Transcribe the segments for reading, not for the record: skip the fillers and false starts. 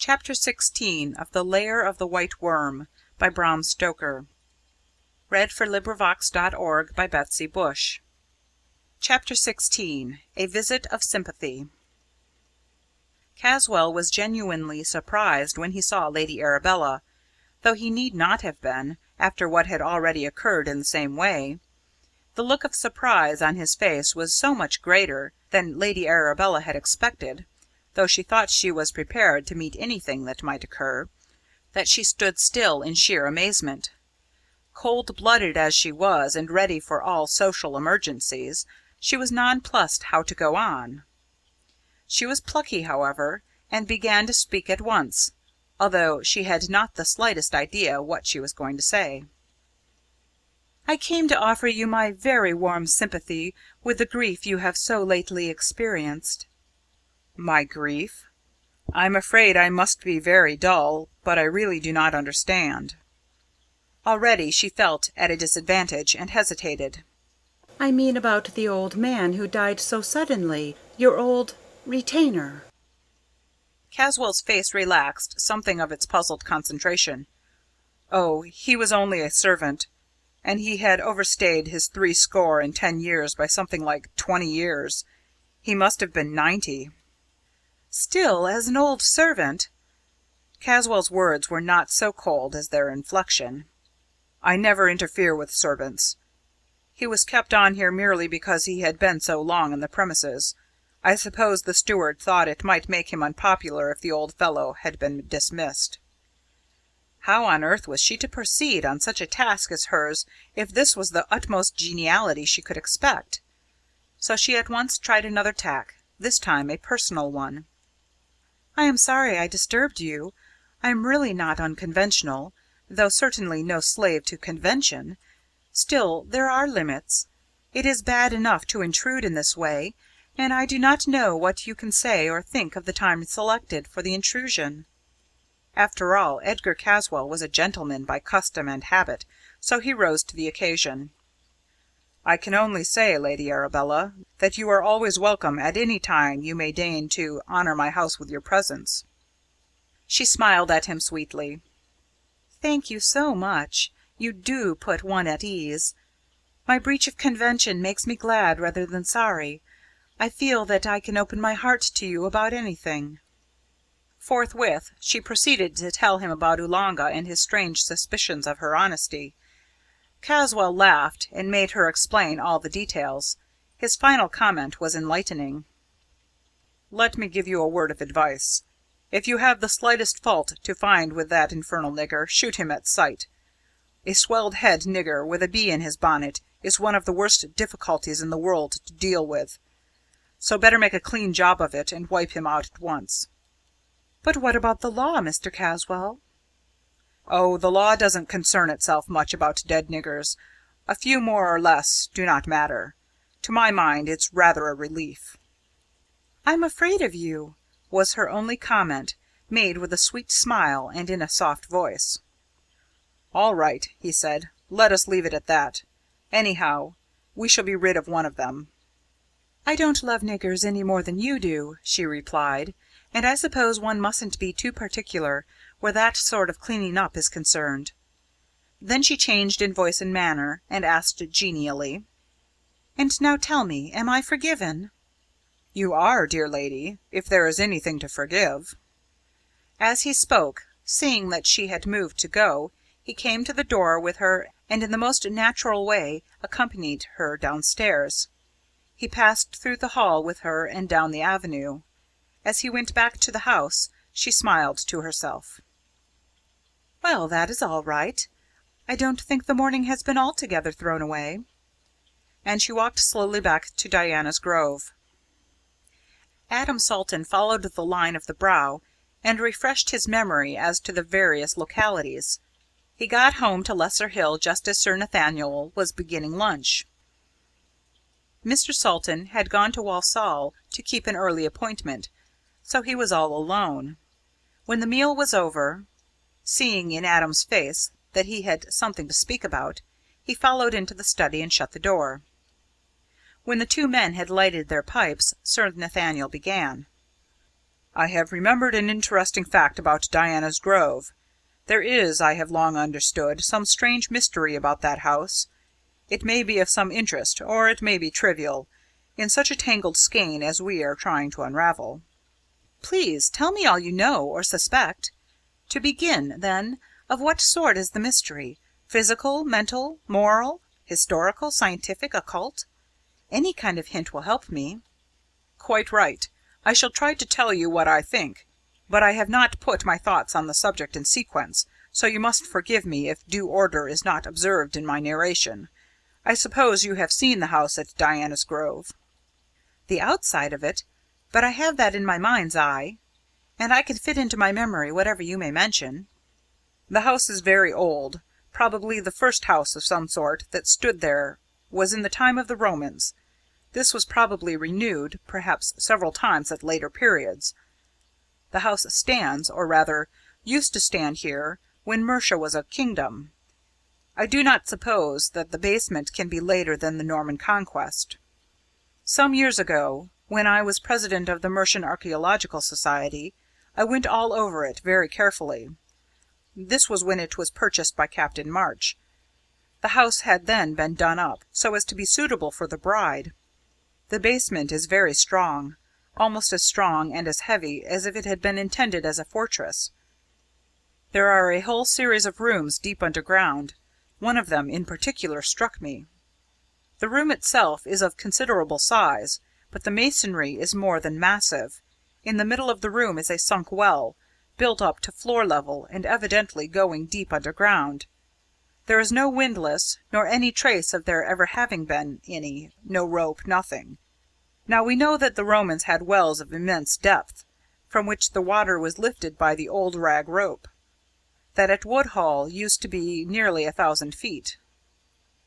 Chapter 16 of The Lair of the White Worm by Bram Stoker. Chapter 16 A Visit of Sympathy. Caswall was genuinely surprised when he saw Lady Arabella, though he need not have been, after what had already occurred in the same way. The look of surprise on his face was so much greater than Lady Arabella had expected, though she thought she was prepared to meet anything that might occur, that she stood still in sheer amazement. Cold-blooded as she was, and ready for all social emergencies, she was nonplussed how to go on. She was plucky, however, and began to speak at once, although she had not the slightest idea what she was going to say. "I came to offer you my very warm sympathy with the grief you have so lately experienced." "My grief? I'm afraid I must be very dull, but I really do not understand." Already she felt at a disadvantage, and hesitated. "I mean about the old man who died so suddenly, your old retainer." Caswall's face relaxed something of its puzzled concentration. "Oh, he was only a servant, and he had overstayed his 70 years by something like 20 years. He must have been 90. "Still, as an old servant—" Caswall's words were not so cold as their inflection. "I never interfere with servants. He was kept on here merely because he had been so long on the premises. I suppose the steward thought it might make him unpopular if the old fellow had been dismissed." How on earth was she to proceed on such a task as hers if this was the utmost geniality she could expect? So she at once tried another tack, this time a personal one. "I am sorry I disturbed you. I am really not unconventional, though certainly no slave to convention. Still, there are limits. It is bad enough to intrude in this way, and I do not know what you can say or think of the time selected for the intrusion." After all, Edgar Caswall was a gentleman by custom and habit, so he rose to the occasion. "I can only say, Lady Arabella, that you are always welcome at any time you may deign to honour my house with your presence." She smiled at him sweetly. "Thank you so much. You do put one at ease. My breach of convention makes me glad rather than sorry. I feel that I can open my heart to you about anything." Forthwith she proceeded to tell him about Oolanga and his strange suspicions of her honesty. Caswall laughed, and made her explain all the details. His final comment was enlightening. "Let me give you a word of advice. If you have the slightest fault to find with that infernal nigger, shoot him at sight. A swelled head nigger with a bee in his bonnet is one of the worst difficulties in the world to deal with. So better make a clean job of it, and wipe him out at once." "But what about the law, Mr. Caswall?" "Oh, the law doesn't concern itself much about dead niggers. A few more or less do not matter. To my mind, it's rather a relief." "I'm afraid of you," was her only comment, made with a sweet smile and in a soft voice. "All right," he said. "Let us leave it at that. Anyhow, we shall be rid of one of them." "I don't love niggers any more than you do," she replied, "and I suppose one mustn't be too particular where that sort of cleaning up is concerned." Then she changed in voice and manner, and asked genially: "And now tell me, am I forgiven?" "You are, dear lady, if there is anything to forgive." As he spoke, seeing that she had moved to go, he came to the door with her, and in the most natural way accompanied her downstairs. He passed through the hall with her and down the avenue. As he went back to the house, she smiled to herself. "Well, that is all right. I don't think the morning has been altogether thrown away." And she walked slowly back to Diana's Grove. Adam Salton followed the line of the Brow, and refreshed his memory as to the various localities. He got home to Lesser Hill just as Sir Nathaniel was beginning lunch. Mr. Salton had gone to Walsall to keep an early appointment, so he was all alone. When the meal was over, seeing in Adam's face that he had something to speak about, he followed into the study and shut the door. When the two men had lighted their pipes, Sir Nathaniel began. I have remembered an interesting fact about Diana's Grove. There is, I have long understood, some strange mystery about that house. It may be of some interest, or it may be trivial, in such a tangled skein as we are trying to unravel." "Please tell me all you know or suspect. To begin, then, of what sort is the mystery? Physical, mental, moral, historical, scientific, occult? Any kind of hint will help me." "Quite right. I shall try to tell you what I think, but I have not put my thoughts on the subject in sequence, so you must forgive me if due order is not observed in my narration. I suppose you have seen the house at Diana's Grove?" "The outside of it, but I have that in my mind's eye, and I can fit into my memory whatever you may mention." "The house is very old. Probably the first house of some sort that stood there was in the time of the Romans. This was probably renewed, perhaps several times at later periods. The house stands, or rather, used to stand here when Mercia was a kingdom. I do not suppose that the basement can be later than the Norman Conquest. Some years ago, when I was president of the Mercian Archaeological Society, I went all over it very carefully. This was when it was purchased by Captain March. The house had then been done up, so as to be suitable for the bride. The basement is very strong, almost as strong and as heavy as if it had been intended as a fortress. There are a whole series of rooms deep underground. One of them in particular struck me. The room itself is of considerable size, but the masonry is more than massive. In the middle of the room is a sunk well, built up to floor level and evidently going deep underground. There is no windlass, nor any trace of there ever having been any, no rope, nothing. Now we know that the Romans had wells of immense depth, from which the water was lifted by the old rag rope. That at Woodhall used to be nearly 1,000 feet.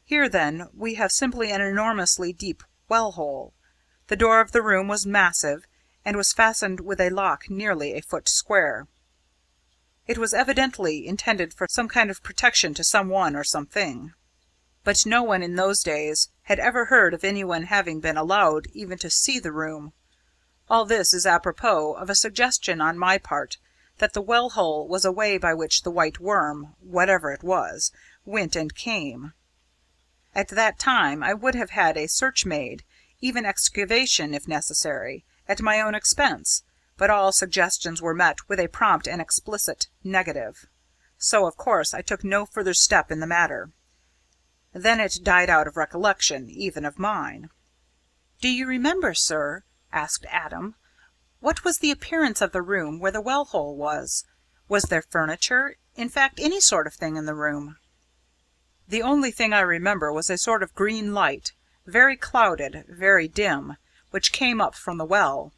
Here, then, we have simply an enormously deep well-hole. The door of the room was massive, and was fastened with a lock nearly a foot square. It was evidently intended for some kind of protection to some one or something. But no one in those days had ever heard of anyone having been allowed even to see the room. All this is apropos of a suggestion on my part that the well-hole was a way by which the White Worm, whatever it was, went and came. At that time I would have had a search made, even excavation if necessary, at my own expense, but all suggestions were met with a prompt and explicit negative. So, of course, I took no further step in the matter. Then it died out of recollection, even of mine. "Do you remember, sir," asked Adam, "what was the appearance of the room where the well-hole was? Was there furniture, in fact, any sort of thing in the room?" "The only thing I remember was a sort of green light, very clouded, very dim, which came up from the well.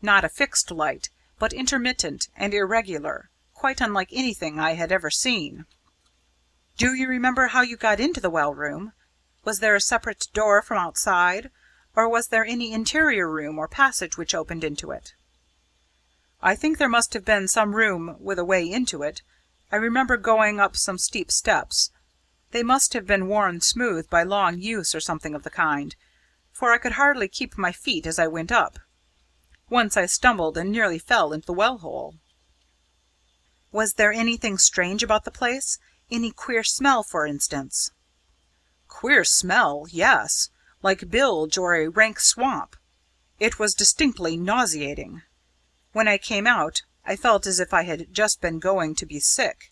Not a fixed light, but intermittent and irregular, quite unlike anything I had ever seen." "Do you remember how you got into the well room? Was there a separate door from outside, or was there any interior room or passage which opened into it?" "I think there must have been some room with a way into it. I remember going up some steep steps. They must have been worn smooth by long use or something of the kind, for I could hardly keep my feet as I went up. Once I stumbled and nearly fell into the well-hole." "Was there anything strange about the place? Any queer smell, for instance?" "Queer smell, yes, like bilge or a rank swamp. It was distinctly nauseating. When I came out, I felt as if I had just been going to be sick.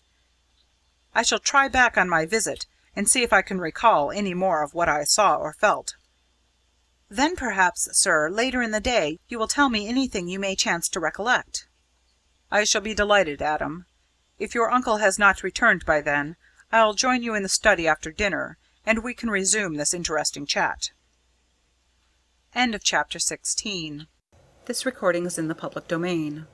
I shall try back on my visit, and see if I can recall any more of what I saw or felt." "Then perhaps, sir, later in the day you will tell me anything you may chance to recollect." "I shall be delighted, Adam. If your uncle has not returned by then, I'll join you in the study after dinner, and we can resume this interesting chat." End of chapter 16. This recording is in the public domain.